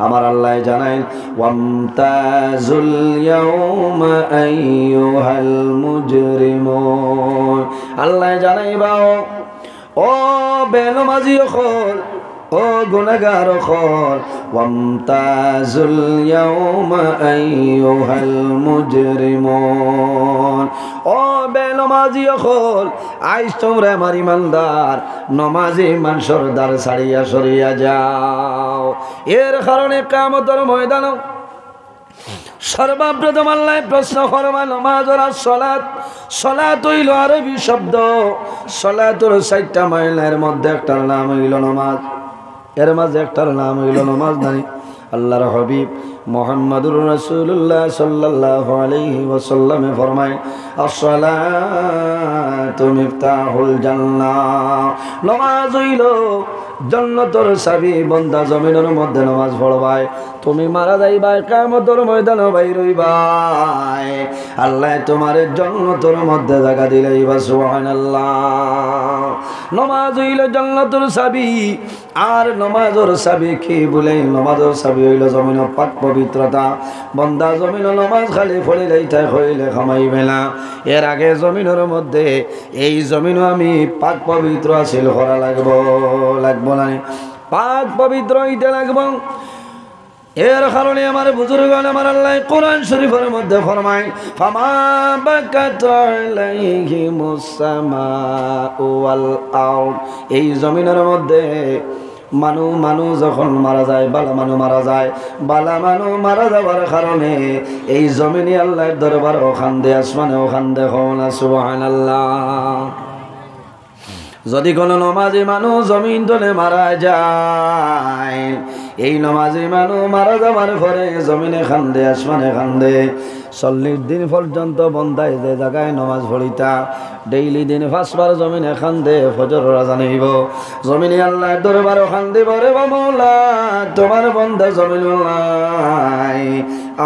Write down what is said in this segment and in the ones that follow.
আমার আল্লাহ জানাই ওয়ামতাজুল ইয়াউমা আইয়ুহাল মুজরিমুন আল্লাহ জানাইবাও ও বেনমাজি হল ও গুনাহগার হল ওয়ামতাজুল ইয়াউমা আইয়ুহাল মুজরিমুন ও বেনমাজি হল আইজ তোমরা আমার ইমানদার নমাজি মানুষের দ্বার ছাড়িয়া সরিয়া যাও এর কারণে কিয়ামতের ময়দানে সর্বপ্রথম আল্লাহ প্রশ্ন করবে নামাজ আর সালাত সালাত হইল আরবি শব্দ সালাতের 4টা মাইলের মধ্যে একটার নাম হইল নামাজ এর মাঝে একটার নাম হইল নামাজ নাই আল্লাহর হাবিব মুহাম্মদুর রাসূলুল্লাহ সাল্লাল্লাহু আলাইহি ওয়াসাল্লাম ফরমায় আসসালাতু মিফতাহুল জান্নাহ নামাজ হইল জান্নাতের চাবি বান্দা জমিনের মধ্যে নামাজ পড়বাই তুমি মারা যাইবাই কিয়ামতের ময়দানে বাইর হইবাই আল্লাহ তোমার জান্নাতের মধ্যে জায়গা দিলেইবা সুবহানাল্লাহ নামাজ হইল জান্নাতের চাবি আর নামাজের চাবি কি বলে নামাজের চাবি হইল জমিনের পাক পবিত্রতা বান্দা জমিনের নামাজ খালি পড়িলেই তাই হইলে খামাইবে না এর আগে জমিনের মধ্যে এই জমিনও আমি পাক পবিত্র আছিল করা লাগবো না পাক পবিত্র হইতে লাগবো এর কারণে আমার বুজুর্গগণ আমার আল্লাহ কোরআন শরীফের মধ্যে ফরমায় ফামা বাকাত আলাইহিমুস সামাউ ওয়াল আরদ এই জমিনের মধ্যে মানু যখন মারা যায় বালা মানু মারা যাওয়ার কারণে এই জমিনে আল্লাহর দরবার ওখান দে আসমানে ওখান দে হওনা সুবহানাল্লাহ যদি কোনো নমাজি মানুষ জমিন তলে মারা যায় এই নমাজি মানুষ মারা যাওয়ার পরে জমিনে খান্দে আসমানে খান্দে 40 দিন পর্যন্ত বন্দায় যে জায়গায় নমাজ পড়িতা ডেইলি দিন 5 বার জমিনে খান্দে ফজর আযান হইব জমিনে আল্লাহর দরবারে খান্দে বলে মাওলা তোমার বান্দা জমিন নাই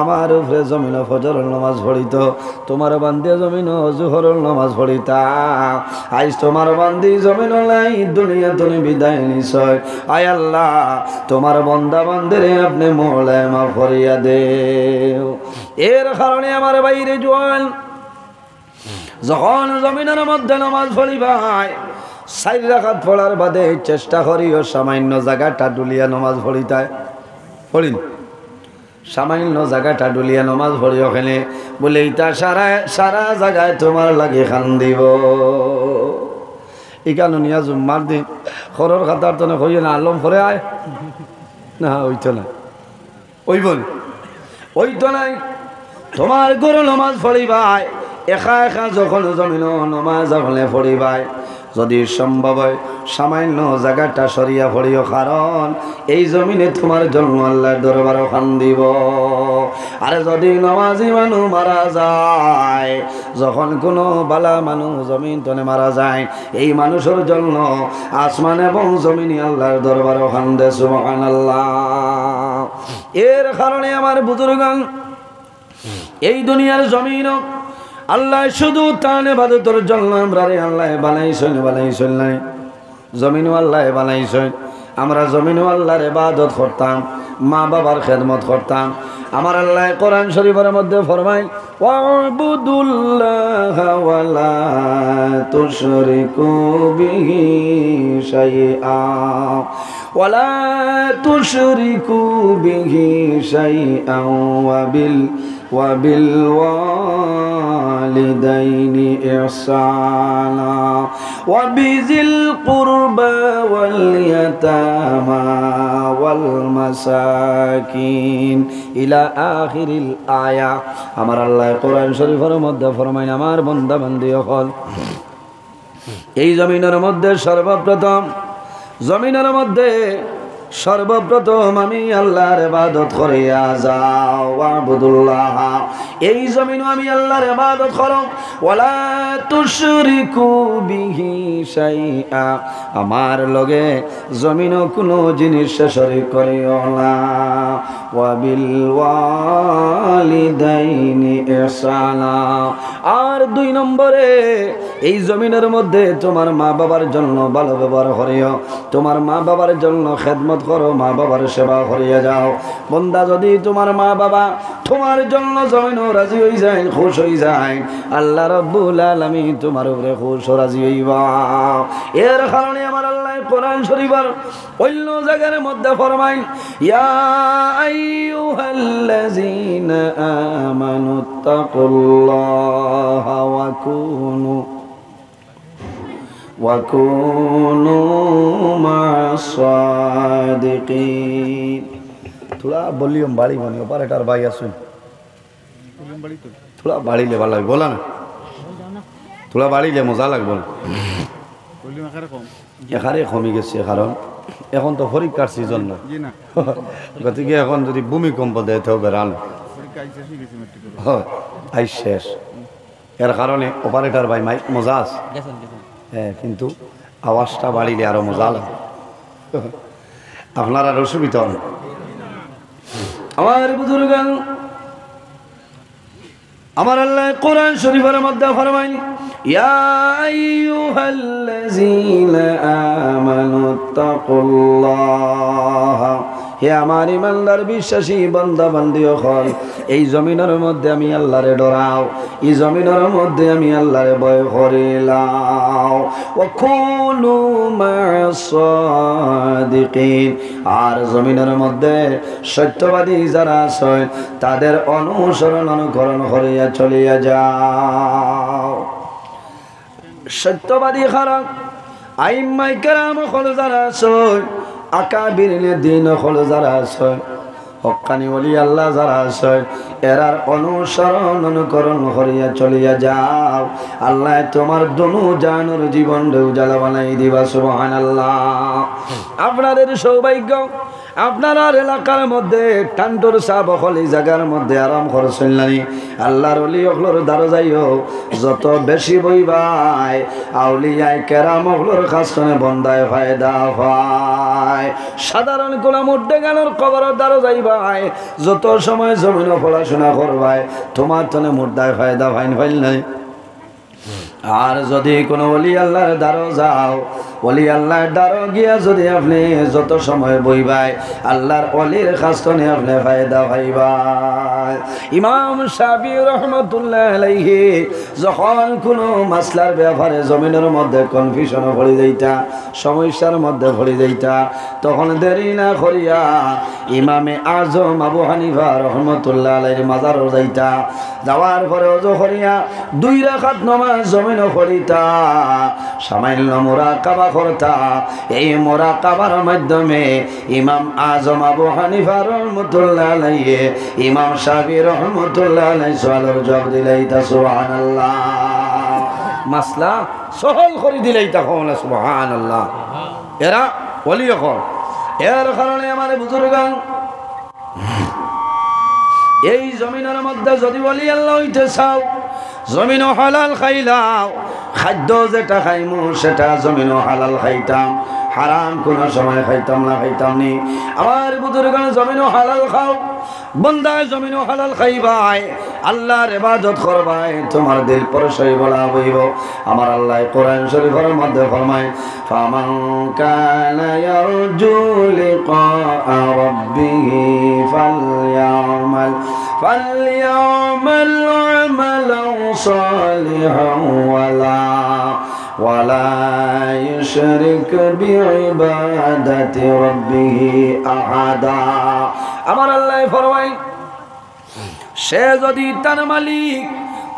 আমার উপরে জমিন ফজর নামাজ পড়িত তোমার বান্দে জমিন জোহরের নামাজ পড়িতা আজ তোমার বান্দি জমিন নাই দুনিয়া তুমি বিদায় নিছয় আয় আল্লাহ তোমার বান্দা বান্দিরে আপনি মওলায় মাফ করিয়া দেও এর কারণে আমার বাইরে জোয়ান যখন জমিনের মধ্যে নামাজ পড়িবাই 4 রাকাত পড়ার বাদে চেষ্টা করিও সামান্য জায়গাটা ডুলিয়া নামাজ পড়িতায় পড়িন সামান্য জায়গাটা ডুলিয়া নামাজ পড়ি ওখানে বলে ইটা সারা জায়গায় তোমার লাগে খান দিব ইকানো নিয়া জুম্মার দিন খরর খাতার তো হইও না আলম করে আয় না ওইতো না ওইতো নাই তোমার গরু নামাজ পড়িবাই একা যখন জমিন নামাজ আপনি পড়িবাই যদি সম্ভব হয় সামান্য জায়গাটা সরিয়া পড়িও কারণ এই জমিনে তোমার জন্ম আল্লাহর দরবারে খান দিব আরে যদি নামাজি মানুষ মারা যায় যখন কোনো বালা মানুষ জমিন তনে মারা যায় এই মানুষের জন্য আসমান এবং জমিনে আল্লাহর দরবারে খান দে সুবহানাল্লাহ এর কারণে আমার বুজুর্গগণ এই দুনিয়ার জমিন আল্লাহ শুধু তার ইবাদতের জন্য আমরা রে আল্লাহ বানাইছেন নাই জমিনও আল্লাহ বানাইছেন আমরা জমিনও আল্লাহর ইবাদত করতাম মা বাবার খেদমত করতাম আমার আল্লাহ কোরআন শরীফের মধ্যে ফরমায় ওয়াবুদুল্লাহা ওয়ালা তুশরিকু বিহি শাইআ ওয়ালা তুশরিকু বিহি শাইআ وبالوالدين إحسانا وبذي القربى واليتامى والمساكين إلى آخر الآية আমার আল্লাহ কোরআন শরীফের মধ্যে ফরমায় আমার বান্দা বান্দি হল এই জমিনের মধ্যে সর্বপ্রথম আমি আল্লাহর ইবাদত করিয়া যাও ওয়াবুদুল্লাহ এই জমিন আমি আল্লাহর ইবাদত করো ওয়ালা তুশরিকু বিহি শাইআ আমার লগে জমিনও কোনো জিনিস শরীক করিও না ওয়াবিলওয়ালিদাইনি ইহসানা। আর 2 নম্বরে এই জমিনের মধ্যে তোমার মা বাবার জন্য ভালো ব্যবহার করিও, তোমার মা বাবার জন্য খেদমত করো, মা বাবার সেবা করিয়া যাও। বন্দা যদি তোমার মা বাবা তোমার জন্য জমিনও রাজি হয়ে যায়, খুশ হয়ে যায়, আল্লাহ রাব্বুল আলামিন তোমার উপরে খুশ ও রাজি হইবা। এর কারণে আমার আল্লাহ কোরআন শরীফের অন্য জায়গার মধ্যে ফরমায়, ইয়া আইয়ুহাল্লাযীনা আমানুত্তাকুল্লাহা ওয়া কুনু মা'আস সাদিকিন। थोड़ा वॉल्यूम बाड़ी बनी ऑपरेटर भाई আসুন, थोड़ा বাড়িলে ভালো লাগে, বলা না थोड़ा বাড়িলে মজা লাগবে না। এখানে কমে গেছে, কারণ এখন তো পরীক্ষার সিজন না, গতিকে এখন যদি ভূমিকম্প দেয় তো বেড়ান হয় আই শেষ। এর কারণে অপারেটর ভাই মাইক মজা আছে, হ্যাঁ, কিন্তু আওয়াজটা বাড়িলে আরো মজা লাগে, আপনার আর অসুবিধা হবে। আমার বুজুর্গান, আমার আল্লাহ কোরআন শরীফের মধ্যে ফরমায়, ইয়া আইয়ুহাল্লাযীনা আমানুত্তাকুল্লাহ, হে আমার ইমানদার বিশ্বাসী বান্দা বান্দি হল, এই জমিনের মধ্যে আমি আল্লাহরে ডরাও, এই জমিনের মধ্যে আমি আল্লাহরে ভয় করিলাও। ওয়া কুনু মা'আস সাদিকিন, আর জমিনের মধ্যে সত্যবাদী যারা আছে তাদের অনুসরণ অনুকরণ করিয়া চলিয়া যাও। সত্যবাদী খারাপ আইম্মাই কেরাম হল যারা আছে, আকাবিরিনে দিন হল যারা আছে, হক্কানি ওলি আল্লাহ যারা আছে, এরার অনুসরণ অনুকরণ করিয়া চলিয়া যাও। আল্লাহ তোমার দুনু জানুর জীবন উজালা বানাই দিবা, সুবহানাল্লাহ। আপনাদের সৌভাগ্য, আপনার এলাকার মধ্যে টান্টুর সাহ হল এই জায়গার মধ্যে আরাম করছেন নানি, আল্লাহর অলি অখলোর দ্বারা যাইও, যত বেশি বইবাই আউলিয়ায় কেরাম অখলোর কাজখানে বন্দায় ফায়দা পায়। সাধারণ কোন মুড্ডে গানোর কবরের দ্বারা যাইবাই, যত সময় জমিন পড়াশোনা করবাই, তোমার তনে মুর্দায় ফায়দা ফাইন ফাইল নাই। আর যদি কোনো ওলি আল্লাহর দ্বারো যাও, ওলি আল্লাহর দ্বারো গিয়া যদি আপনি যত সময় বইবাই, আল্লাহর অলির কাজখানে আপনি ফায়দা পাইবাই। ইমাম শাফি রহমতুল্লাহ আলাইহি যখন কোনো মাসলার ব্যাপারে জমিনের মধ্যে কনফিউশন পড়ে যাইতা, সমস্যার মধ্যে পড়ে যাইতা, তখন দেরি না করিয়া ইমামে আজম আবু হানিফা রহমতুল্লাহ আলাইহির মাজারও যাইতা, যাওয়ার পরে ওযু করিয়া 2 রাকাত নামাজ জমিনও পড়িতা, সামান্য মুরাকাবা করতা। এই মুরাকাবার মাধ্যমে ইমাম আজম আবু হানিফা রহমতুল্লাহ আলাইহি ইমাম শাফি রহমতুল্লাহ আলাইহি সওয়ালের জবাব দিলাইতা, সুবহানাল্লাহ। মাসলা সহল করে দিলাইতা, কওনা সুবহানাল্লাহ। এরা ওলি হল। এর কারণে আমার বুজুর্গান, এই জমিনের মধ্যে যদি ওলি আল্লাহ হইতে চাও, জমিনও হালাল খাইলাও, খাদ্য যেটা খাইমু সেটা জমিনও হালাল খাইতাম, হারাম কোনো সময় খাইতাম না, খাইতাম নি। আমার বুজুর্গান জমিনও হালাল খাও, বন্দায় জমিনও হালাল খাইবাই, আল্লাহর ইবাদত করবাই, তোমার দিল পরশই বলা হইব। আমার আল্লাহ কোরআন শরীফের মধ্যে ফরমায়, ফামান কানা ইয়ারজু লিকা রাব্বিহি ফালইয়ামাল আমালান সালিহান ওয়ালা ইউশরিক বিইবাদাতি রাব্বিহি আহাদা। আমার আল্লাহ ফরমায়, সে যদি তার মালিক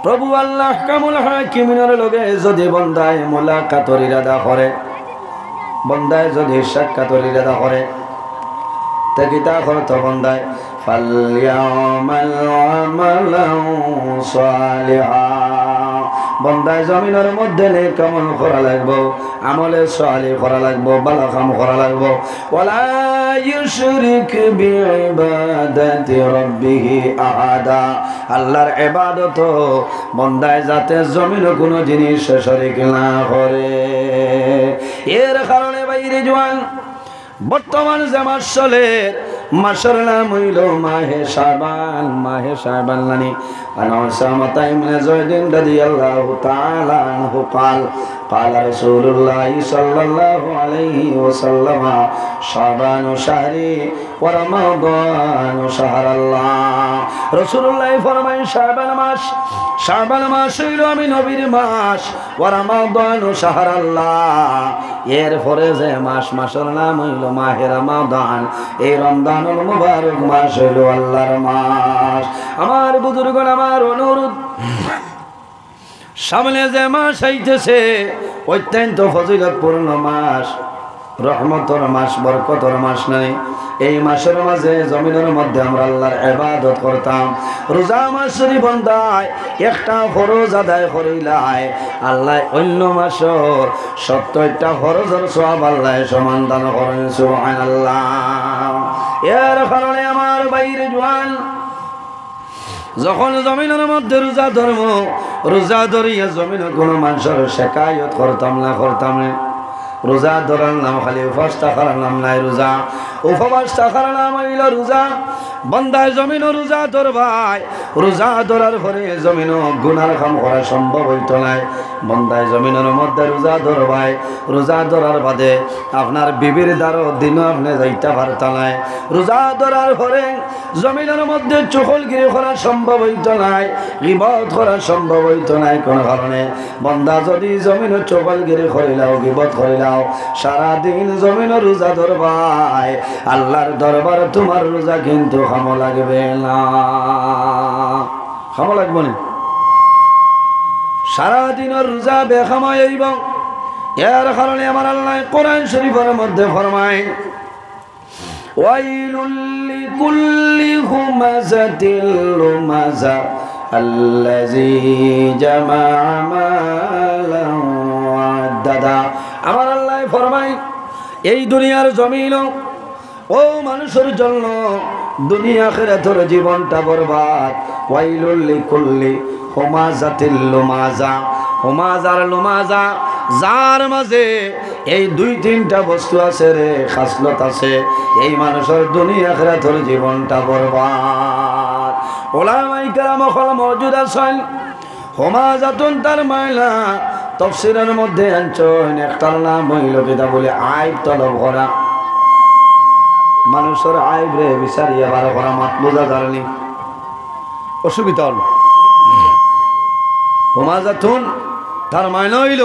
প্রভু আল্লাহ কামুল হাকিমের লগে যদি বন্দায় মুলাকাতের ইরাদা করে, বন্দায় যদি সাক্ষাতের ইরাদা করে, তাকিতা করত বন্দায় ফালইয়ামাল আমালান সালিহা, বন্দায় জমিনের মধ্যে নেক আমল করা লাগবো, আমলে সালিহ করা লাগবো, ভালো কাম করা লাগবো। ওয়ালা ইউশরিক বিইবাদাতি রাব্বিহি আহাদা, আল্লাহর ইবাদত বন্দায় যাতে জমিনে কোনো জিনিস শরীক না করে। এর কারণে বাইরে জওয়ান বর্তমান যে মাস চলে মাসের নাম হইল মাহে শাবান। মাহে শাবান নানি আনাসামাতা ইবনে যায়দিন রাদিয়াল্লাহু তাআলা আনহু قال قال رسول الله صلى الله عليه وسلم শাবান শাহরি ওয়া রমাদান শাহর আল্লাহ। রাসূলুল্লাহ ফরমায় শাবান মাস হইল আমি নবীর মাস, ওয়া রমাদান শাহর আল্লাহ। এরপরে যে মাসের নাম হইল মাহে রমাদান, এই রমজানুল মুবারক মাস হইল আল্লাহর মাস। আমার বুজুর্গণ, আমার অনুরোধ, সামনে যে মাস আইতেছে অত্যন্ত ফজিলতপূর্ণ মাস, রহমতের মাস, বরকতের মাস নাই। এই মাসের মাঝে জমিনের মধ্যে আমরা আল্লাহর ইবাদত করতাম। রোজা মাসেরই বন্দায় একটা ফরজ আদায় করিলাই, আল্লাহ অন্য মাসের 70টা ফরজের সওয়াব আল্লাহ সমান দান করেন। সুবহানাল্লাহ। এর কারণে আমার বাইরে জওয়ান, যখন জমিনের মধ্যে রোজা ধর্ম, রোজা ধরিয়া জমিনে কোনো মানুষের শেকায়ত করতাম না। রোজা ধরার নাম খালি উপবাস থাকার নাম নাই রোজা। উপবাস থাকার নাম হইল রোজা। বন্দায় জমিনও রোজা ধরবাই, রোজা ধরার পরে জমিনও গুনার কাম করা সম্ভব হইত নাই। বন্দায় জমিনের মধ্যে রোজা ধরবাই, রোজা ধরার বাদে আপনার বিবির দ্বারও দিনও আপনি যাইতে পারতা নাই। রোজা ধরার পরে জমিনের মধ্যে চুকলগিরি করা সম্ভব হইত নাই, গীবত করা সম্ভব হইত নাই। কোন কারণে বন্দা যদি জমিনে চুকলগিরি করিলাও, গীবত করিলাও, সারাদিন জমিনে রোজা ধরবাই, আল্লাহর দরবার তোমার রোজা কিন্তু খামো লাগবে না। খামো লাগবে না, সারাদিনের রোজা বেখামাই হইব। এর কারণে আমার আল্লাহ কোরআন শরীফের মধ্যে ফরমায়, ওয়াইলুল লিকুল্লি হুমাযাতিল লুমাযা আল্লাযী জামা'a মালান ওয়া আদ্দাদা। আমার আল্লাহ ফরমায়, এই দুনিয়ার জমিন ও মানুষের জন্য দুনিয়া আখিরাতের জীবনটা বরবাদ। ওয়াইলুল লিকুল্লি হুমাযাতিল লুমাযা, হুমাযার লুমাযা, যার মাঝে এই 2-3টা বস্তু আছে রে, খাসলত আছে, এই মানুষের দুনিয়া আখিরাতের জীবনটা বরবাদ। উলামায়ে কেরাম হল মওজুদ আছেন। হুমাযাতুন তার মাইলা তাফসীরের মধ্যে আনছেন, একটার নাম হইল কিতা বলে আইব তলব করা, মানুষের আইব রে বিচারিয়া বার করা। মাত বোঝা যায়নি, অসুবিধা হল। হুমাযাতুন তার মাইনা হইল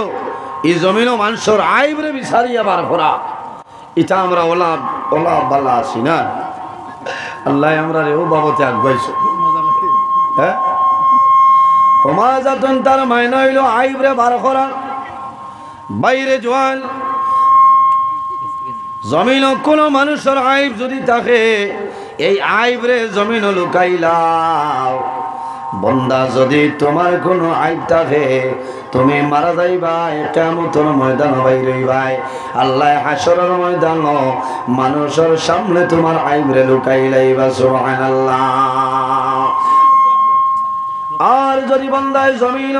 এই জমিনও মানুষের আইব রে বিচারিয়া বার করা। এটা আমরা ওলা বালা আছি না, আল্লাহ আমরা রে ও বাবতে আগাইছো। হ্যাঁ, হুমাযাতুন তার মাইনা হইল আইব রে বার করা। বাইরে জওয়ান, জমিন কোন মানুষের আইব যদি থাকে, এই আইব রে জমিন লুকাইলাও। বন্দা যদি তোমার কোনো আইব থাকে, তুমি মারা যাইবাই, কিয়ামতের ময়দান বাইরইবাই, আল্লাহ হাসরের ময়দান মানুষের সামনে তোমার আইব রে লুকাইলাইবা। সুবহানাল্লাহ। আর যদি বন্দায় জমিন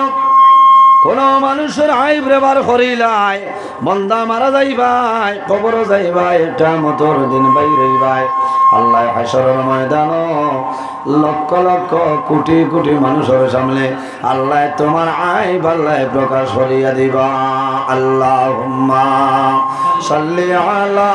কোন মানুষের আইব রে বার করিলাই, বন্দা মারা যাইবাই, কবর যাইবাই, কিয়ামতের দিন বাইরইবাই, আল্লাহ হাসরের ময়দান লক্ষ লক্ষ কোটি কোটি মানুষের সামনে আল্লাহ তোমার আইব আল্লাহ প্রকাশ করিয়া দিবা। আল্লাহুম্মা সাল্লি আলা